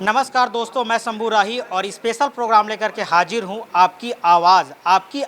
नमस्कार दोस्तों, मैं शंभू राही और स्पेशल प्रोग्राम लेकर के हाजिर हूं। आपकी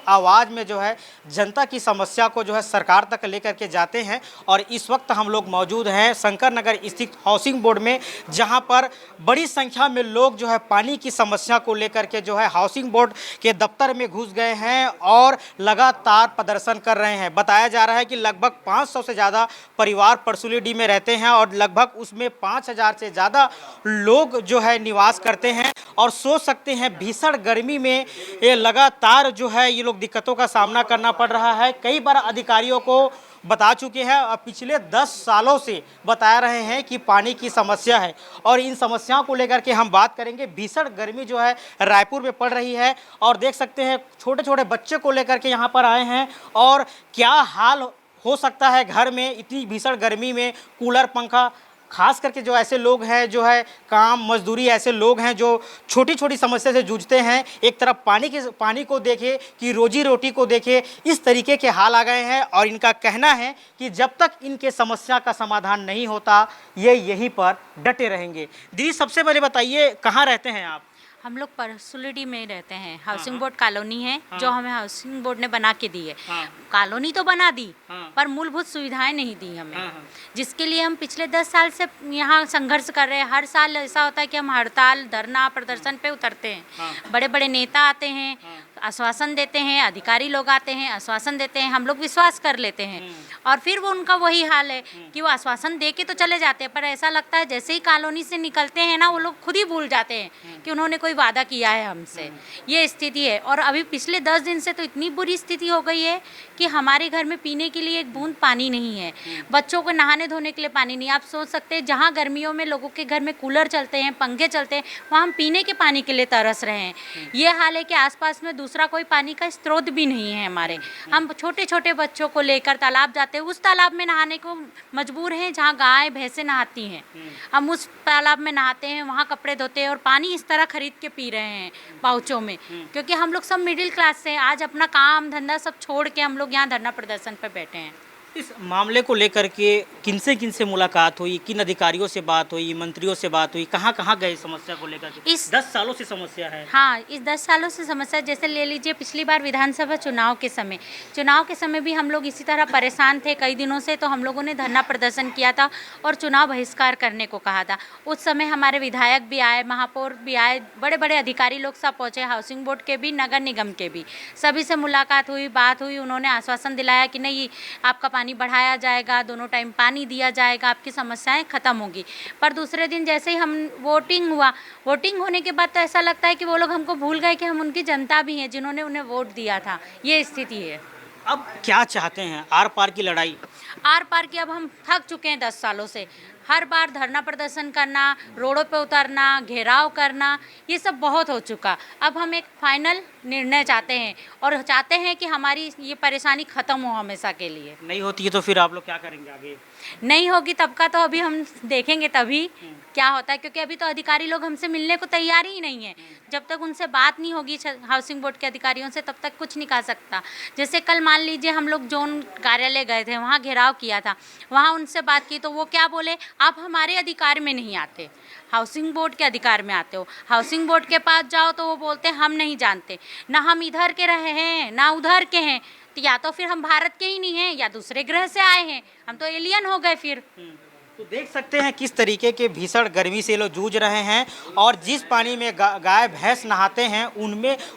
आवाज़ में जो है जनता की समस्या को जो है सरकार तक लेकर के जाते हैं। और इस वक्त हम लोग मौजूद हैं शंकर नगर स्थित हाउसिंग बोर्ड में, जहां पर बड़ी संख्या में लोग जो है पानी की समस्या को लेकर के जो है हाउसिंग बोर्ड के दफ्तर में घुस गए हैं और लगातार प्रदर्शन कर रहे हैं। बताया जा रहा है कि लगभग 500 से ज़्यादा परिवार परसुली डी में रहते हैं और लगभग उसमें 5000 से ज़्यादा लोग जो है निवास करते हैं। और सोच सकते हैं भीषण गर्मी में ये लगातार जो है ये लोग दिक्कतों का सामना करना पड़ रहा है। कई बार अधिकारियों को बता चुके हैं और पिछले 10 सालों से बता रहे हैं कि पानी की समस्या है। और इन समस्याओं को लेकर के हम बात करेंगे। भीषण गर्मी जो है रायपुर में पड़ रही है और देख सकते हैं छोटे छोटे बच्चे को लेकर के यहाँ पर आए हैं। और क्या हाल हो सकता है घर में इतनी भीषण गर्मी में, कूलर पंखा, खास करके जो ऐसे लोग हैं जो है काम मजदूरी, ऐसे लोग हैं जो छोटी छोटी समस्या से जूझते हैं। एक तरफ पानी को देखे कि रोजी रोटी को देखे, इस तरीके के हाल आ गए हैं। और इनका कहना है कि जब तक इनके समस्या का समाधान नहीं होता ये यहीं पर डटे रहेंगे। दीदी, सबसे पहले बताइए कहाँ रहते हैं आप? हम लोग परसुलिडी में रहते हैं। हाउसिंग बोर्ड कॉलोनी है जो हमें हाउसिंग बोर्ड ने बना के दी है। कॉलोनी तो बना दी पर मूलभूत सुविधाएं नहीं दी हमें, जिसके लिए हम पिछले 10 साल से यहाँ संघर्ष कर रहे हैं। हर साल ऐसा होता है कि हम हड़ताल, धरना, प्रदर्शन पे उतरते हैं। बड़े बड़े नेता आते हैं, आश्वासन देते हैं, अधिकारी लोग आते हैं, आश्वासन देते हैं, हम लोग विश्वास कर लेते हैं और फिर वो उनका वही हाल है कि वो आश्वासन दे के तो चले जाते हैं, पर ऐसा लगता है जैसे ही कॉलोनी से निकलते हैं ना, वो लोग खुद ही भूल जाते हैं कि उन्होंने कोई वादा किया है हमसे। ये स्थिति है। और अभी पिछले 10 दिन से तो इतनी बुरी स्थिति हो गई है कि हमारे घर में पीने के लिए एक बूंद पानी नहीं है, बच्चों को नहाने धोने के लिए पानी नहीं। आप सोच सकते हैं जहाँ गर्मियों में लोगों के घर में कूलर चलते हैं, पंखे चलते हैं, वहाँ हम पीने के पानी के लिए तरस रहे हैं। ये हाल है कि आसपास में दूसरा कोई पानी का स्रोत भी नहीं है हमारे। हम छोटे छोटे बच्चों को लेकर तालाब जाते हैं, उस तालाब में नहाने को मजबूर हैं जहाँ गाय भैंसें नहाती हैं। हम उस तालाब में नहाते हैं, वहाँ कपड़े धोते हैं और पानी इस तरह खरीद के पी रहे हैं पाउचों में, क्योंकि हम लोग सब मिडिल क्लास से आज अपना काम धंधा सब छोड़ के हम लोग यहाँ धरना प्रदर्शन पर बैठे हैं। इस मामले को लेकर के किनसे मुलाकात हुई, किन अधिकारियों से बात हुई, मंत्रियों से बात हुई, कहाँ कहाँ गए समस्या को लेकर के? इस 10 सालों से समस्या है। हाँ, इस 10 सालों से समस्या, जैसे ले लीजिए पिछली बार विधानसभा चुनाव के समय भी हम लोग इसी तरह परेशान थे कई दिनों से, तो हम लोगों ने धरना प्रदर्शन किया था और चुनाव बहिष्कार करने को कहा था। उस समय हमारे विधायक भी आए, महापौर भी आए, बड़े बड़े अधिकारी लोग सब पहुँचे, हाउसिंग बोर्ड के भी, नगर निगम के भी, सभी से मुलाकात हुई, बात हुई। उन्होंने आश्वासन दिलाया कि नहीं, आपका पानी बढ़ाया जाएगा, दोनों टाइम पानी दिया जाएगा, आपकी समस्याएं खत्म होगी। पर दूसरे दिन जैसे ही हम वोटिंग होने के बाद तो ऐसा लगता है कि वो लोग हमको भूल गए कि हम उनकी जनता भी हैं जिन्होंने उन्हें वोट दिया था। ये स्थिति है। अब क्या चाहते हैं? आर पार की लड़ाई, आर पार की अब हम थक चुके हैं 10 सालों से। हर बार धरना प्रदर्शन करना, रोडों पे उतरना, घेराव करना, ये सब बहुत हो चुका। अब हम एक फाइनल निर्णय चाहते हैं और चाहते हैं कि हमारी ये परेशानी ख़त्म हो हमेशा के लिए। नहीं होती है तो फिर आप लोग क्या करेंगे आगे? नहीं होगी तब का तो अभी हम देखेंगे तभी क्या होता है, क्योंकि अभी तो अधिकारी लोग हमसे मिलने को तैयार ही नहीं है। जब तक उनसे बात नहीं होगी हाउसिंग बोर्ड के अधिकारियों से, तब तक कुछ नहीं कह सकता। जैसे कल मान लीजिए हम लोग जोन कार्यालय गए थे, वहाँ घेराव किया था, वहाँ उनसे बात की तो वो क्या बोले, आप हमारे अधिकार में नहीं आते, हाउसिंग बोर्ड के अधिकार में आते हो। हाउसिंग बोर्ड के पास जाओ तो वो बोलते हम नहीं जानते, ना हम इधर के रहे हैं ना उधर के हैं, तो या तो फिर हम भारत के ही नहीं हैं या दूसरे ग्रह से आए हैं, हम तो एलियन हो गए फिर। तो देख सकते हैं किस तरीके के भीषण गर्मी से लोग जूझ रहे हैं। और जिस पानी में गाय भैंस नहाते हैं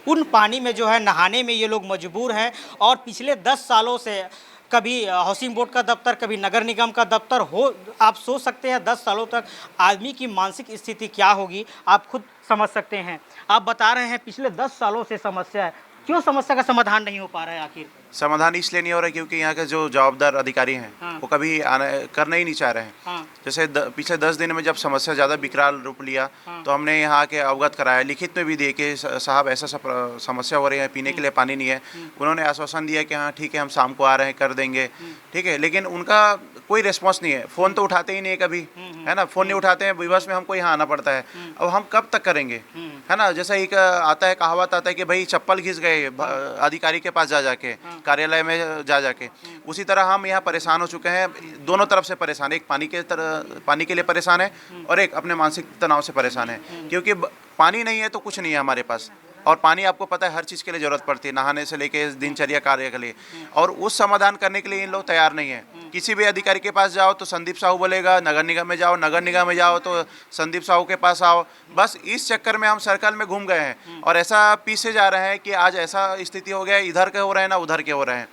उन पानी में जो है नहाने में ये लोग मजबूर हैं। और पिछले 10 सालों से कभी हाउसिंग बोर्ड का दफ्तर, कभी नगर निगम का दफ्तर हो, आप सोच सकते हैं 10 सालों तक आदमी की मानसिक स्थिति क्या होगी, आप खुद समझ सकते हैं। आप बता रहे हैं पिछले 10 सालों से समस्या है, क्यों समस्या का समाधान नहीं हो पा रहा है? आखिर समाधान इसलिए नहीं हो रहा है क्योंकि यहाँ के जो जवाबदार अधिकारी हैं वो कभी करना ही नहीं चाह रहे हैं। जैसे पिछले 10 दिन में जब समस्या ज़्यादा विकराल रूप लिया तो हमने यहाँ के अवगत कराया, लिखित में भी दिए कि साहब ऐसा समस्या हो रही है, पीने के लिए पानी नहीं है। उन्होंने आश्वासन दिया कि हाँ ठीक है, हम शाम को आ रहे हैं, कर देंगे, ठीक है। लेकिन उनका कोई रिस्पॉन्स नहीं है, फ़ोन तो उठाते ही नहीं है कभी, है ना, फ़ोन नहीं उठाते हैं, विवश में हमको यहाँ आना पड़ता है। अब हम कब तक करेंगे, है ना। जैसा एक आता है, कहावत आता है कि भाई चप्पल घिस गए अधिकारी के पास जा जाके, कार्यालय में जा जाके, उसी तरह हम यहाँ परेशान हो चुके हैं, दोनों तरफ से परेशान है। एक पानी के लिए परेशान है और एक अपने मानसिक तनाव से परेशान है, क्योंकि पानी नहीं है तो कुछ नहीं है हमारे पास। और पानी आपको पता है हर चीज़ के लिए ज़रूरत पड़ती है, नहाने से लेके दिनचर्या कार्य के लिए, और उस समाधान करने के लिए इन लोग तैयार नहीं है। किसी भी अधिकारी के पास जाओ तो संदीप साहू बोलेगा, नगर निगम में जाओ, नगर निगम में जाओ तो संदीप साहू के पास आओ। बस इस चक्कर में हम सर्कल में घूम गए हैं और ऐसा पीछे जा रहे हैं कि आज ऐसा स्थिति हो गया है, इधर के हो रहे हैं ना उधर के हो रहे हैं।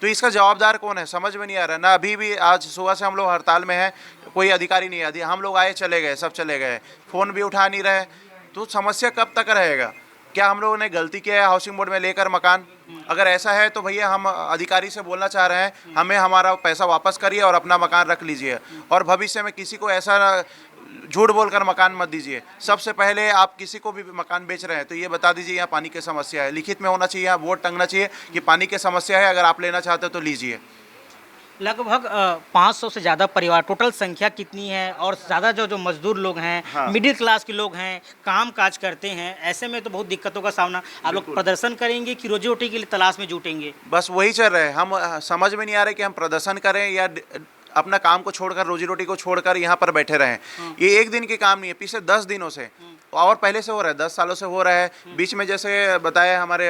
तो इसका जवाबदार कौन है, समझ में नहीं आ रहा ना। अभी भी आज सुबह से हम लोग हड़ताल में हैं, कोई अधिकारी नहीं है, हम लोग आए चले गए, सब चले गए, फ़ोन भी उठा नहीं रहे। तो समस्या कब तक रहेगा? क्या हम लोगों ने गलती किया है हाउसिंग बोर्ड में लेकर मकान? अगर ऐसा है तो भैया हम अधिकारी से बोलना चाह रहे हैं, हमें हमारा पैसा वापस करिए और अपना मकान रख लीजिए, और भविष्य में किसी को ऐसा झूठ बोलकर मकान मत दीजिए। सबसे पहले आप किसी को भी मकान बेच रहे हैं तो ये बता दीजिए यहाँ पानी की समस्या है, लिखित में होना चाहिए, यहाँ बोर्ड टंगना चाहिए कि पानी की समस्या है, अगर आप लेना चाहते हो तो लीजिए। लगभग 500 से ज़्यादा परिवार, टोटल संख्या कितनी है? और ज़्यादा जो मजदूर लोग हैं, हाँ। मिडिल क्लास के लोग हैं, काम काज करते हैं, ऐसे में तो बहुत दिक्कतों का सामना। आप लोग प्रदर्शन करेंगे कि रोजी रोटी के लिए तलाश में जुटेंगे? बस वही चल रहा है, हम समझ में नहीं आ रहा है कि हम प्रदर्शन करें या अपना काम को छोड़कर, रोजी रोटी को छोड़कर यहाँ पर बैठे रहें। ये एक दिन की काम नहीं है, पिछले 10 दिनों से और पहले से हो रहा है, 10 सालों से हो रहा है। बीच में जैसे बताया हमारे,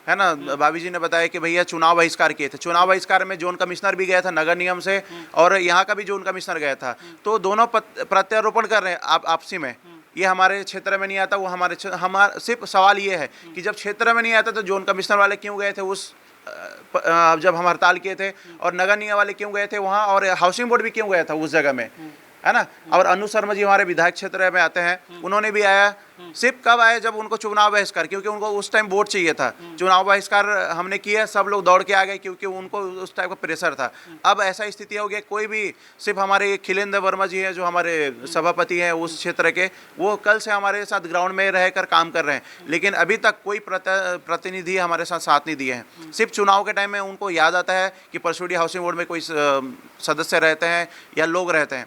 है ना, भाभी जी ने बताया कि भैया चुनाव बहिष्कार किए थे। चुनाव बहिष्कार में जोन कमिश्नर भी गया था नगर निगम से, और यहाँ का भी जोन कमिश्नर गया था। तो दोनों प्रत्यारोपण कर रहे हैं आपसी में, ये हमारे क्षेत्र में नहीं आता, वो हमारा सिर्फ सवाल ये है कि जब क्षेत्र में नहीं आता तो जोन कमिश्नर वाले क्यों गए थे उस जब हम हड़ताल किए थे, और नगर निगम वाले क्यों गए थे वहाँ, और हाउसिंग बोर्ड भी क्यों गया था उस जगह में, है ना। और अनु शर्मा जी हमारे विधायक क्षेत्र में आते हैं, उन्होंने भी आया। सिर्फ कब आए? जब उनको चुनाव बहिष्कार, क्योंकि उनको उस टाइम वोट चाहिए था, चुनाव बहिष्कार हमने किया, सब लोग दौड़ के आ गए क्योंकि उनको उस टाइप का प्रेशर था। अब ऐसा स्थिति हो गया, कोई भी, सिर्फ हमारे खिलेंद्र वर्मा जी हैं जो हमारे सभापति हैं उस क्षेत्र के, वो कल से हमारे साथ ग्राउंड में रहकर काम कर रहे हैं, लेकिन अभी तक कोई प्रतिनिधि हमारे साथ नहीं दिए हैं। सिर्फ चुनाव के टाइम में उनको याद आता है कि परसुडी हाउसिंग बोर्ड में कोई सदस्य रहते हैं या लोग रहते हैं।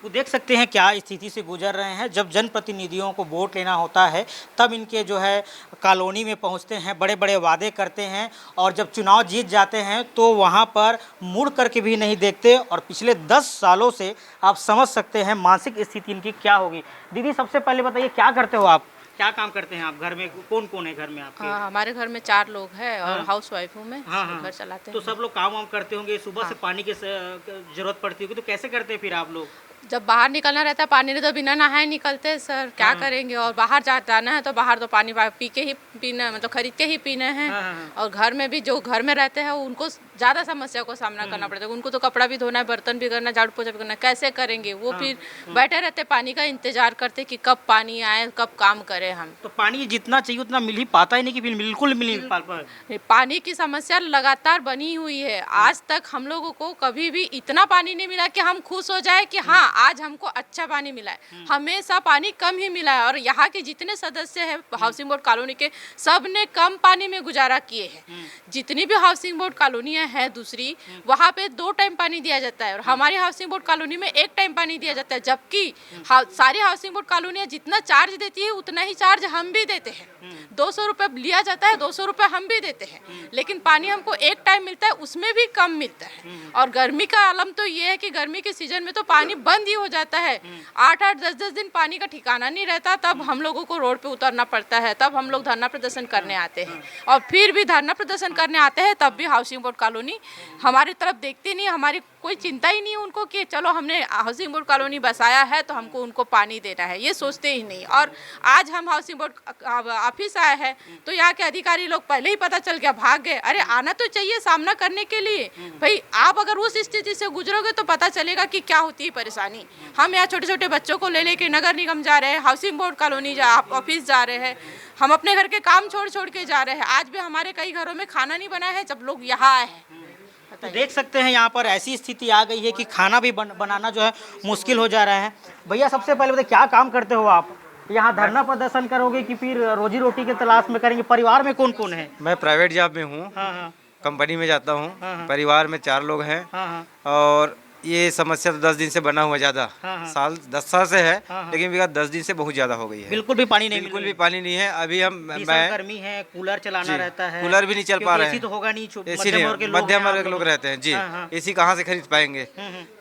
वो देख सकते हैं क्या स्थिति से गुजर रहे हैं। जब जनप्रतिनिधियों को वोट लेना होता है तब इनके जो है कॉलोनी में पहुंचते हैं, बड़े बड़े वादे करते हैं, और जब चुनाव जीत जाते हैं तो वहां पर मुड़ करके भी नहीं देखते। और पिछले 10 सालों से आप समझ सकते हैं मानसिक स्थिति इनकी क्या होगी। दीदी, सबसे पहले बताइए क्या करते हो आप, क्या काम करते हैं आप? घर में कौन कौन है घर में आपके? हमारे घर में 4 लोग हैं और हाँ। हाउस वाइफ हूँ मैं। हाँ। घर चलाते तो हैं। सब लोग काम वाम करते होंगे, सुबह से पानी की जरूरत पड़ती होगी, तो कैसे करते हैं फिर आप लोग? जब बाहर निकलना रहता है पानी ने तो बिना नहाए निकलते सर, क्या करेंगे। और बाहर जाना है तो बाहर तो पानी पी के ही पीना, मतलब खरीद के ही पीना है। और घर में भी जो घर में रहते हैं उनको ज़्यादा समस्या को सामना करना पड़ता है। उनको तो कपड़ा भी धोना है, बर्तन भी करना, झाड़ू पोछा भी करना, कैसे करेंगे वो? फिर बैठे रहते पानी का इंतजार करते कि कब पानी आए, कब काम करें हम। तो पानी जितना चाहिए उतना मिल ही पाता ही नहीं कि बिल्कुल मिल नहीं पाता। पानी की समस्या लगातार बनी हुई है। आज तक हम लोगों को कभी भी इतना पानी नहीं मिला कि हम खुश हो जाए कि हाँ आज हमको अच्छा पानी मिला है। हमेशा पानी कम ही मिला है। और यहाँ के जितने सदस्य हैं हाउसिंग बोर्ड कॉलोनी के, सब ने कम पानी में गुजारा किए हैं। जितनी भी हाउसिंग बोर्ड कॉलोनियाँ हैं दूसरी, वहाँ पे 2 टाइम पानी दिया जाता है और हमारी हाउसिंग बोर्ड कॉलोनी में 1 टाइम पानी दिया जाता है। जबकि सारी हाउसिंग बोर्ड कॉलोनियाँ जितना चार्ज देती है उतना ही चार्ज हम भी देते हैं। 200 रुपये लिया जाता है, 200 रुपये हम भी देते हैं, लेकिन पानी हमको 1 टाइम मिलता है, उसमें भी कम मिलता है। और गर्मी का आलम तो ये है कि गर्मी के सीजन में तो पानी बंद ही हो जाता है। 8-8, 10-10 दिन पानी का ठिकाना नहीं रहता, तब हम लोगों को रोड पे उतरना पड़ता है। तब हम लोग धरना प्रदर्शन करने आते हैं, और फिर भी धरना प्रदर्शन करने आते हैं तब भी हाउसिंग बोर्ड कॉलोनी हमारी तरफ देखती नहीं। हमारी कोई चिंता ही नहीं है उनको कि चलो हमने हाउसिंग बोर्ड कॉलोनी बसाया है तो हमको उनको पानी देना है, ये सोचते ही नहीं। और आज हम हाउसिंग बोर्ड ऑफिस आए हैं तो यहाँ के अधिकारी लोग पहले ही पता चल गया, भाग गए। अरे आना तो चाहिए सामना करने के लिए भाई। आप अगर उस स्थिति से गुजरोगे तो पता चलेगा कि क्या होती है परेशानी। हम यहाँ छोटे छोटे बच्चों को ले लेके नगर निगम जा रहे हैं, हाउसिंग बोर्ड कॉलोनी ऑफिस जा रहे हैं, हम अपने घर के काम छोड़ छोड़ के जा रहे हैं। आज भी हमारे कई घरों में खाना नहीं बना है जब लोग यहाँ आए हैं। तो देख सकते हैं यहाँ पर ऐसी स्थिति आ गई है कि खाना भी बनाना जो है मुश्किल हो जा रहा है। भैया, सबसे पहले बताइए क्या काम करते हो आप? यहाँ धरना प्रदर्शन करोगे कि फिर रोजी रोटी के तलाश में करेंगे? परिवार में कौन कौन है? मैं प्राइवेट जॉब में हूँ, हाँ हाँ कंपनी में जाता हूँ। हाँ। परिवार में 4 लोग हैं हाँ हाँ और ये समस्या तो 10 दिन से बना हुआ ज़्यादा, हाँ, हाँ। साल 10 साल से है, हाँ। लेकिन विगत 10 दिन से बहुत ज़्यादा हो गई है। बिल्कुल भी पानी नहीं बिल्कुल मिल भी पानी नहीं है। अभी मैं गर्मी है, कूलर चलाना जी, रहता है, कूलर भी नहीं चल पा रहे हैं। एसी तो होगा नहीं, एसी नहीं, मध्यम वर्ग के लोग रहते हैं जी। हाँ, हाँ। एसी कहाँ से खरीद पाएंगे?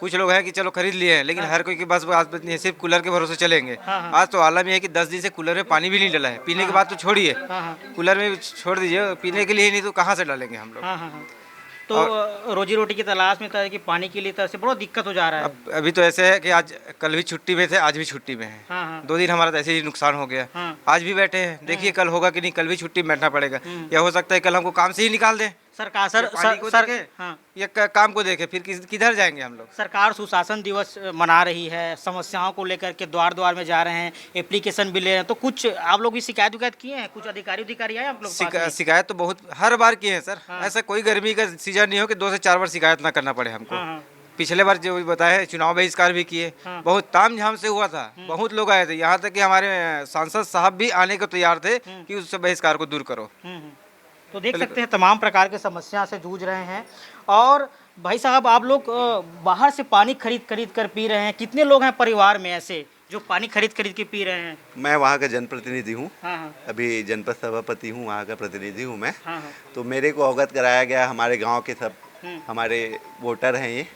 कुछ लोग हैं कि चलो खरीद लिए हैं, लेकिन हर कोई के पास बात नहीं है, सिर्फ कूलर के भरोसे चलेंगे। हाँ, हाँ। आज तो आलम ये है कि 10 दिन से कूलर में पानी भी नहीं डला है। पीने के बाद तो छोड़िए, हाँ, हाँ। कूलर में छोड़ दीजिए, पीने के लिए नहीं तो कहाँ से डालेंगे हम लोग? हाँ, हाँ, हाँ। तो रोजी रोटी की तलाश में था कि पानी के लिए तरह से बहुत दिक्कत हो जा रहा है। अभी तो ऐसे है कि आज कल भी छुट्टी में थे, आज भी छुट्टी में है। हाँ, हाँ। 2 दिन हमारा तो ऐसे ही नुकसान हो गया। हाँ। आज भी बैठे हैं, देखिए कल होगा कि नहीं, कल भी छुट्टी में बैठना पड़ेगा। या हो सकता है कल हमको काम से ही निकाल दें। सरकार या पानी को देखे, हाँ। या काम को देखे, फिर किधर जाएंगे हम लोग? सरकार सुशासन दिवस मना रही है, समस्याओं को लेकर के द्वार द्वार में जा रहे हैं, एप्लीकेशन भी ले रहे हैं, तो कुछ आप लोग भी शिकायत विकायत किए हैं? कुछ अधिकारी आए आप लोग के पास में? शिकायत तो बहुत हर बार किए हैं सर। हाँ। ऐसा कोई गर्मी का सीजन नहीं हो कि 2 से 4 बार शिकायत ना करना पड़े हमको। हाँ, हाँ। पिछले बार जो बताया चुनाव बहिष्कार भी किए, हाँ। बहुत तामझाम से हुआ था, बहुत लोग आए थे, यहाँ तक कि हमारे सांसद साहब भी आने को तैयार थे कि उस बहिष्कार को दूर करो। तो देख सकते हैं तमाम प्रकार के समस्या से जूझ रहे हैं। और भाई साहब, आप लोग बाहर से पानी खरीद कर पी रहे हैं, कितने लोग हैं परिवार में ऐसे जो पानी खरीद के पी रहे हैं? मैं वहाँ का जनप्रतिनिधि हूँ। हाँ, हाँ। अभी जनपद सभापति हूँ, वहाँ का प्रतिनिधि हूँ मैं। हाँ, हाँ। तो मेरे को अवगत कराया गया, हमारे गांव के सब हमारे वोटर हैं ये।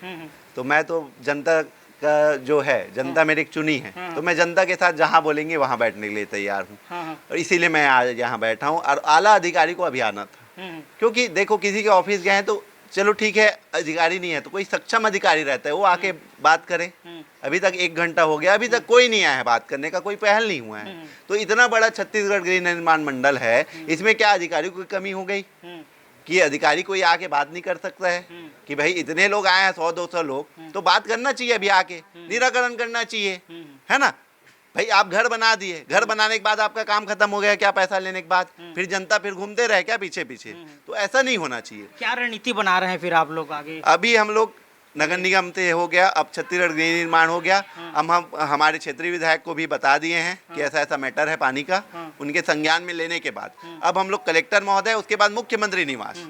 तो मैं तो जनता का जो है, जनता मेरी चुनी है, तो मैं जनता के साथ जहाँ बोलेंगे वहाँ बैठने के लिए तैयार हूँ। हाँ, हाँ। और इसीलिए मैं आज यहाँ बैठा हूँ। और आला अधिकारी को अभी आना था, क्योंकि देखो किसी के ऑफिस गए हैं तो चलो ठीक है, अधिकारी नहीं है तो कोई सक्षम अधिकारी रहता है, वो आके बात करे। अभी तक 1 घंटा हो गया, अभी तक कोई नहीं आया है, बात करने का कोई पहल नहीं हुआ है। तो इतना बड़ा छत्तीसगढ़ गृह निर्माण मंडल है, इसमें क्या अधिकारियों की कमी हो गई कि अधिकारी कोई आके बात नहीं कर सकता है? कि भाई इतने लोग आए हैं, 100-200 लोग, तो बात करना चाहिए, अभी आके निराकरण करना चाहिए, है ना? भाई आप घर बना दिए, घर बनाने के बाद आपका काम खत्म हो गया क्या? पैसा लेने के बाद फिर जनता फिर घूमते रहे क्या पीछे पीछे? तो ऐसा नहीं होना चाहिए। क्या रणनीति बना रहे हैं फिर आप लोग आगे? अभी हम लोग नगर निगम से हो गया, अब छत्तीसगढ़ गृह निर्माण हो गया। हम हमारे क्षेत्रीय विधायक को भी बता दिए हैं कि ऐसा ऐसा मैटर है पानी का। उनके संज्ञान में लेने के बाद अब हम लोग कलेक्टर महोदय, उसके बाद मुख्यमंत्री निवास,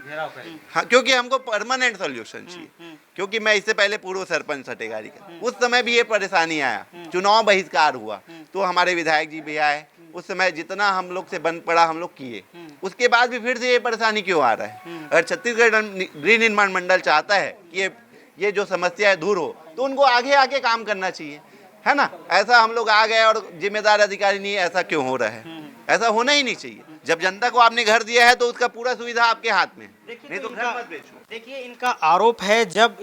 हाँ, क्योंकि हमको परमानेंट सोल्यूशन चाहिए। क्योंकि मैं इससे पहले पूर्व सरपंच सटेगारी का, उस समय भी ये परेशानी आया, चुनाव बहिष्कार हुआ तो हमारे विधायक जी भी आए, उस समय जितना हम लोग से बन पड़ा हम लोग किए, उसके बाद भी फिर से ये परेशानी क्यों आ रहा है? अगर छत्तीसगढ़ गृह निर्माण मंडल चाहता है कि ये जो समस्या है दूर हो, तो उनको आगे आके काम करना चाहिए, है ना? ऐसा हम लोग आ गए और जिम्मेदार अधिकारी नहीं है, ऐसा क्यों हो रहा है? ऐसा होना ही नहीं चाहिए। जब जनता को आपने घर दिया है तो उसका पूरा सुविधा आपके हाथ में, नहीं तो घर मत बेचो। देखिए, इनका आरोप है जब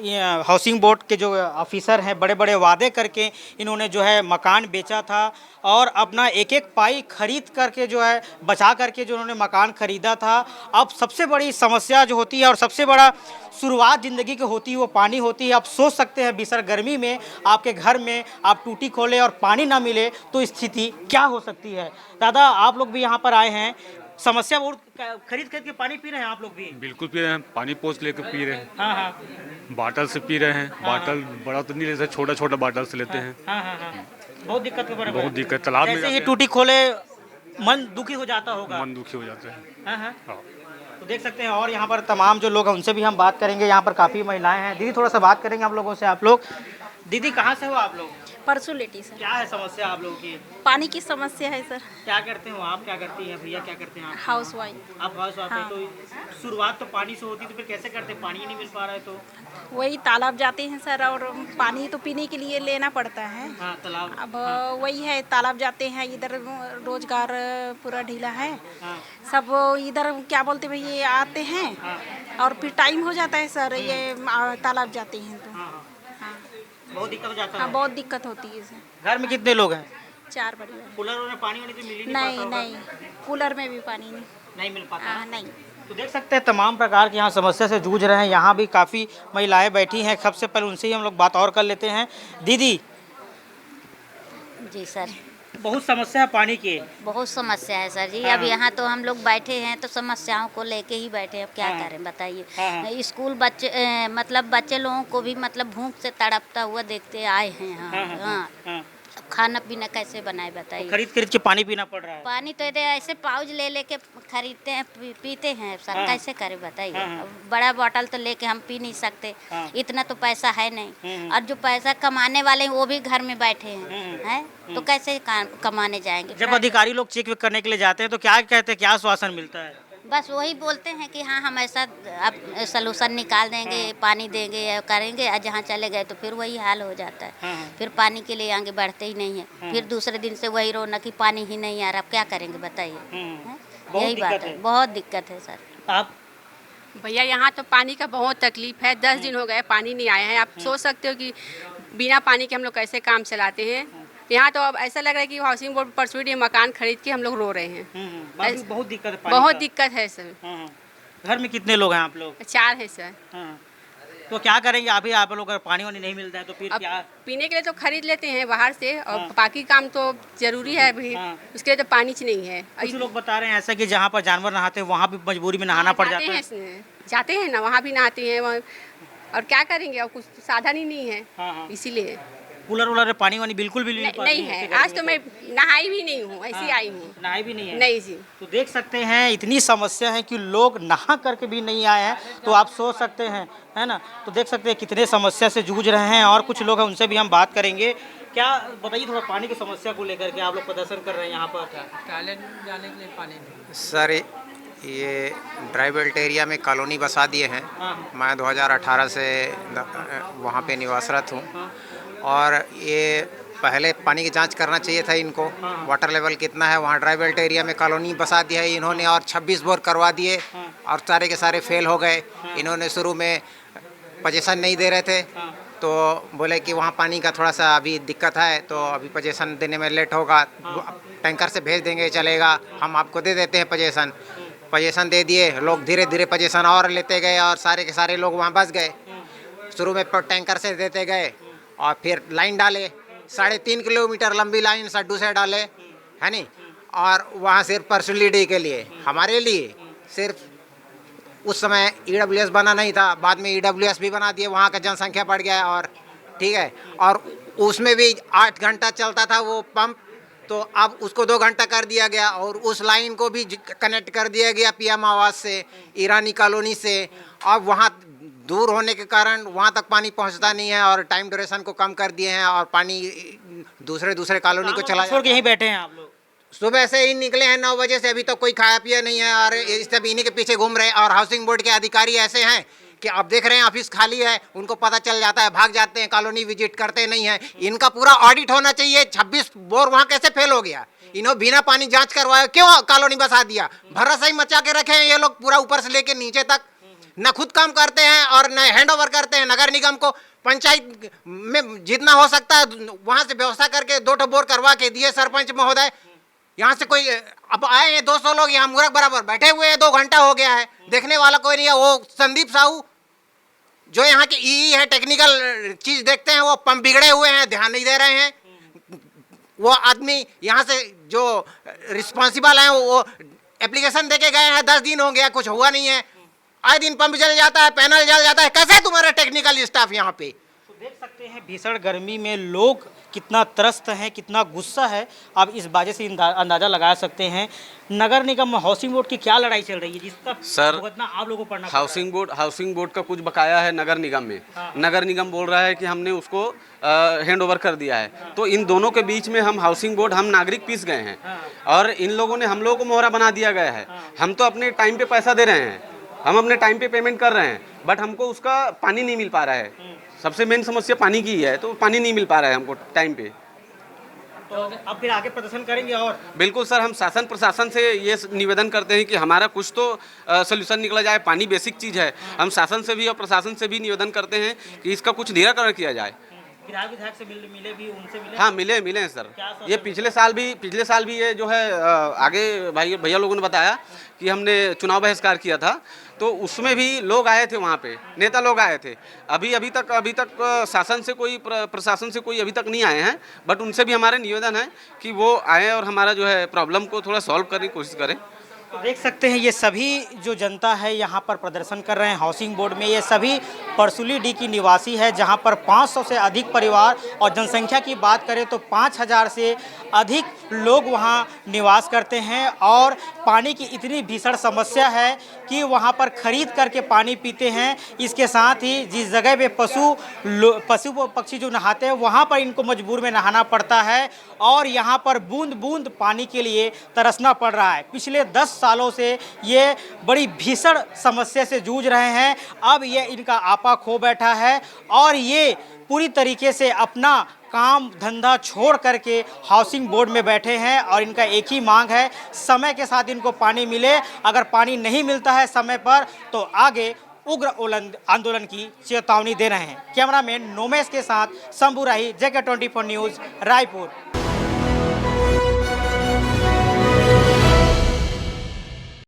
हाउसिंग बोर्ड के जो ऑफिसर हैं बड़े बड़े वादे करके इन्होंने जो है मकान बेचा था और अपना एक एक पाई खरीद करके जो है बचा करके जो उन्होंने मकान खरीदा था। अब सबसे बड़ी समस्या जो होती है और सबसे बड़ा शुरुआत ज़िंदगी की होती है वो पानी होती है। आप सोच सकते हैं भीषण गर्मी में आपके घर में आप टूटी खोले और पानी ना मिले तो स्थिति क्या हो सकती है। दादा, आप लोग भी यहाँ पर आए हैं, समस्या बहुत खरीद के पानी पी रहे हैं आप लोग भी? बिल्कुल पी रहे हैं, पानी पोस्ट लेकर पी रहे हैं। हाँ, हाँ। बाटल से पी रहे हैं। बाटल बड़ा तो नहीं लेते, छोटा छोटा बाटल से लेते हैं। हाँ, हाँ, हाँ। बहुत दिक्कत बहुत दिक्कत, तालाब में जैसे ही जाते हैं। टूटी खोले मन दुखी हो जाता होगा। मन दुखी हो जाता है। हाँ, हाँ। हाँ। तो देख सकते हैं। और यहाँ पर तमाम जो लोग हैं उनसे भी हम बात करेंगे। यहाँ पर काफ़ी महिलाएं हैं। दीदी, थोड़ा सा बात करेंगे आप लोगों से। आप लोग, दीदी कहाँ से हो आप लोग? परसुलेटी सर। क्या है समस्या आप लोगों की? पानी की समस्या है सर। क्या करते हो आप? क्या करती हैं भैया? क्या करते हैं आप? House wife. आप हाउस वाइफ हैं, तो शुरुआत तो पानी से होती, तो फिर कैसे करते? पानी ही नहीं मिल पा रहा है तो? वही तालाब जाते हैं सर, और पानी तो पीने के लिए लेना पड़ता है। हाँ, तालाब। अब वही है, तालाब जाते हैं, इधर रोजगार पूरा ढीला है। हाँ। सब इधर क्या बोलते भैया आते हैं और फिर टाइम हो जाता है सर, ये तालाब जाते हैं तो। हाँ, हाँ, बहुत दिक्कत हो जाता हाँ, है। बहुत दिक्कत होती है सर। घर में कितने लोग हैं? 4 परिवार। कूलर में पानी वानी तो मिल ही नहीं पाता नहीं होगा? नहीं, कूलर में भी पानी नहीं। नहीं मिल पाता। हाँ, नहीं। तो देख सकते हैं तमाम प्रकार की यहाँ समस्या से जूझ रहे हैं। यहाँ भी काफ़ी महिलाएं बैठी हैं। सबसे पहले उनसे ही हम लोग बात और कर लेते हैं। दीदी, जी सर, बहुत समस्या है पानी की। बहुत समस्या है सर जी। हाँ। अब यहाँ तो हम लोग बैठे हैं तो समस्याओं को लेके ही बैठे हैं। अब क्या हाँ। करें बताइए। हाँ। स्कूल बच्चे मतलब बच्चे लोगों को भी मतलब भूख से तड़पता हुआ देखते आए हैं यहाँ। हाँ, हाँ। खाना पीना कैसे बनाए बताइए। खरीद खरीद के पानी पीना पड़ रहा है। पानी तो इधर ऐसे पाउच ले लेके खरीदते हैं पीते हैं सर, कैसे करें बताइए। अब बड़ा बोतल तो लेके हम पी नहीं सकते, इतना तो पैसा है नहीं। और जो पैसा कमाने वाले हैं वो भी घर में बैठे हैं, तो कैसे कमाने जाएंगे। जब अधिकारी लोग चेक वेक करने के लिए जाते हैं तो क्या कहते हैं, क्या आश्वासन मिलता है? बस वही बोलते हैं कि हाँ हम ऐसा अब सलूशन निकाल देंगे, पानी देंगे या करेंगे। और जहाँ चले गए तो फिर वही हाल हो जाता है, फिर पानी के लिए आगे बढ़ते ही नहीं है। फिर दूसरे दिन से वही रोना कि पानी ही नहीं आ रहा, अब क्या करेंगे बताइए। यही बात है, बहुत दिक्कत है सर। आप भैया यहाँ तो पानी का बहुत तकलीफ है, 10 दिन हो गए पानी नहीं आया है। आप सोच सकते हो कि बिना पानी के हम लोग कैसे काम चलाते हैं। यहाँ तो अब ऐसा लग रहा है कि हाउसिंग बोर्ड परसुई मकान खरीद के हम लोग रो रहे हैं। बहुत दिक्कत है, बहुत दिक्कत है सर। घर में कितने लोग हैं आप लोग? 4 है सर। तो क्या करेंगे अभी आप लोग? अगर पानी वानी नहीं मिलता है तो फिर अब क्या? पीने के लिए तो खरीद लेते हैं बाहर से, और बाकी काम तो जरूरी है भी, उसके लिए तो पानी नहीं है। कुछ लोग बता रहे हैं ऐसा कि जहाँ पर जानवर नहाते हैं वहाँ भी मजबूरी में नहाना पड़ जाता है। जाते हैं ना, वहाँ भी नहाते हैं, और क्या करेंगे, और कुछ साधन ही नहीं है, इसीलिए। कूलर वूलर पानी वानी बिल्कुल भी नहीं है। आज तो मैं नहाई भी नहीं हूँ, ऐसी आई हूँ। नहाई भी नहीं है? नहीं जी। तो देख सकते हैं इतनी समस्या है कि लोग नहा करके भी नहीं आए हैं, तो आप सोच सकते हैं, है ना। तो देख सकते हैं कितने समस्या से जूझ रहे हैं। और कुछ लोग हैं उनसे भी हम बात करेंगे। क्या बताइए थोड़ा पानी की समस्या को लेकर के आप लोग प्रदर्शन कर रहे हैं यहाँ पर? टॉयलेट जाने के लिए पानी नहीं सर, ये ड्राई बेल्ट एरिया में कॉलोनी बसा दिए हैं। मैं 2018 से वहाँ पे निवासरत हूँ, और ये पहले पानी की जांच करना चाहिए था इनको, वाटर लेवल कितना है। वहाँ ड्राई बेल्ट एरिया में कॉलोनी बसा दिया है इन्होंने, और 26 बोर करवा दिए, और सारे के सारे फेल हो गए। इन्होंने शुरू में पोजीशन नहीं दे रहे थे, तो बोले कि वहाँ पानी का थोड़ा सा अभी दिक्कत है, तो अभी पोजीशन देने में लेट होगा, टैंकर से भेज देंगे चलेगा, हम आपको दे देते हैं पोजीशन दे दिए। लोग धीरे धीरे पोजीशन और लेते गए, और सारे के सारे लोग वहाँ बस गए। शुरू में टैंकर से देते गए, और फिर लाइन डाले, 3.5 किलोमीटर लंबी लाइन सड्डू से डाले, है नी। और वहाँ सिर्फ परसुली के लिए, हमारे लिए सिर्फ उस समय EWS बना नहीं था, बाद में EWS भी बना दिए। वहाँ का जनसंख्या बढ़ गया, और ठीक है, और उसमें भी 8 घंटा चलता था वो पंप, तो अब उसको 2 घंटा कर दिया गया। और उस लाइन को भी कनेक्ट कर दिया गया PM आवास से, ईरानी कॉलोनी से। अब वहाँ दूर होने के कारण वहाँ तक पानी पहुँचता नहीं है, और टाइम ड्यूरेशन को कम कर दिए हैं, और पानी दूसरे कॉलोनी को चला छोड़ के यहीं बैठे हैं आप लोग? सुबह से ही निकले हैं 9 बजे से, अभी तक कोई खाया पिया नहीं है, और इस सब इन्हीं के पीछे घूम रहे हैं। और हाउसिंग बोर्ड के अधिकारी ऐसे हैं कि आप देख रहे हैं ऑफिस खाली है, उनको पता चल जाता है, भाग जाते हैं, कॉलोनी विजिट करते नहीं है। इनका पूरा ऑडिट होना चाहिए। 26 बोर वहाँ कैसे फेल हो गया? इन्होंने बिना पानी जांच करवाए क्यों कॉलोनी बसा दिया? भरोसा ही मचा के रखे हैं ये लोग, पूरा ऊपर से लेके नीचे तक। न खुद काम करते हैं और न हैंड ओवर करते हैं नगर निगम को। पंचायत में जितना हो सकता है वहाँ से व्यवस्था करके 2 बोर करवा के दिए सरपंच महोदय। यहाँ से कोई अब आए हैं 200 लोग, यहाँ मूर्ख बराबर बैठे हुए हैं, 2 घंटा हो गया है, देखने वाला कोई नहीं है। वो संदीप साहू जो यहाँ के ई है, टेक्निकल चीज देखते हैं, वो पंप बिगड़े हुए हैं, ध्यान नहीं दे रहे हैं। वो आदमी यहाँ से जो रिस्पॉन्सिबल हैं वो एप्लीकेशन देके गए हैं, 10 दिन हो गया, कुछ हुआ नहीं है। आए दिन पंप जल जाता है, पैनल जल जाता है। कैसे तुम्हारा टेक्निकल स्टाफ यहाँ पे? तो देख सकते हैं भीषण गर्मी में लोग कितना त्रस्त हैं, कितना गुस्सा है, आप इस बाजे से अंदाज़ा लगा सकते हैं। नगर निगम हाउसिंग बोर्ड की क्या लड़ाई चल रही है जिसका भुगतना आप लोगों को पड़ना? हाउसिंग बोर्ड का कुछ बकाया है नगर निगम में। नगर निगम बोल रहा है कि हमने उसको हैंड ओवर कर दिया है। तो इन दोनों के बीच में हम हाउसिंग बोर्ड, हम नागरिक पीस गए हैं, और इन लोगों ने हम लोगों को मोहरा बना दिया गया है। हम तो अपने टाइम पे पैसा दे रहे हैं, हम अपने टाइम पे पेमेंट कर रहे हैं, बट हमको उसका पानी नहीं मिल पा रहा है। सबसे मेन समस्या पानी की है, तो पानी नहीं मिल पा रहा है हमको टाइम पे। तो अब फिर आगे प्रदर्शन करेंगे? और बिल्कुल सर, हम शासन प्रशासन से ये निवेदन करते हैं कि हमारा कुछ तो सोल्यूशन निकला जाए। पानी बेसिक चीज़ है। हम शासन से भी और प्रशासन से भी निवेदन करते हैं कि इसका कुछ निराकरण किया जाए। विधायक से मिले भी, उनसे मिले? हाँ, मिले हैं सर। ये पिछले साल भी ये जो है आगे भैया लोगों ने बताया कि हमने चुनाव बहिष्कार किया था, तो उसमें भी लोग आए थे, वहाँ पे नेता लोग आए थे। अभी तक शासन से कोई प्रशासन से कोई अभी तक नहीं आए हैं, बट उनसे भी हमारे निवेदन है कि वो आए और हमारा जो है प्रॉब्लम को थोड़ा सॉल्व करने की कोशिश करें। तो देख सकते हैं ये सभी जो जनता है यहाँ पर प्रदर्शन कर रहे हैं हाउसिंग बोर्ड में, ये सभी परसुली डी की निवासी है, जहाँ पर 500 से अधिक परिवार और जनसंख्या की बात करें तो 5000 से अधिक लोग वहाँ निवास करते हैं। और पानी की इतनी भीषण समस्या है कि वहाँ पर खरीद करके पानी पीते हैं। इसके साथ ही जिस जगह पे पशु पक्षी जो नहाते हैं वहाँ पर इनको मजबूर में नहाना पड़ता है और यहाँ पर बूंद बूंद पानी के लिए तरसना पड़ रहा है। पिछले 10 सालों से ये बड़ी भीषण समस्या से जूझ रहे हैं। अब ये इनका आपा खो बैठा है और ये पूरी तरीके से अपना काम धंधा छोड़ करके हाउसिंग बोर्ड में बैठे हैं और इनका एक ही मांग है, समय के साथ इनको पानी मिले। अगर पानी नहीं मिलता है समय पर तो आगे उग्र आंदोलन की चेतावनी दे रहे हैं। कैमरामैन नोमेश के साथ शंभू राही, JK24 न्यूज़, रायपुर।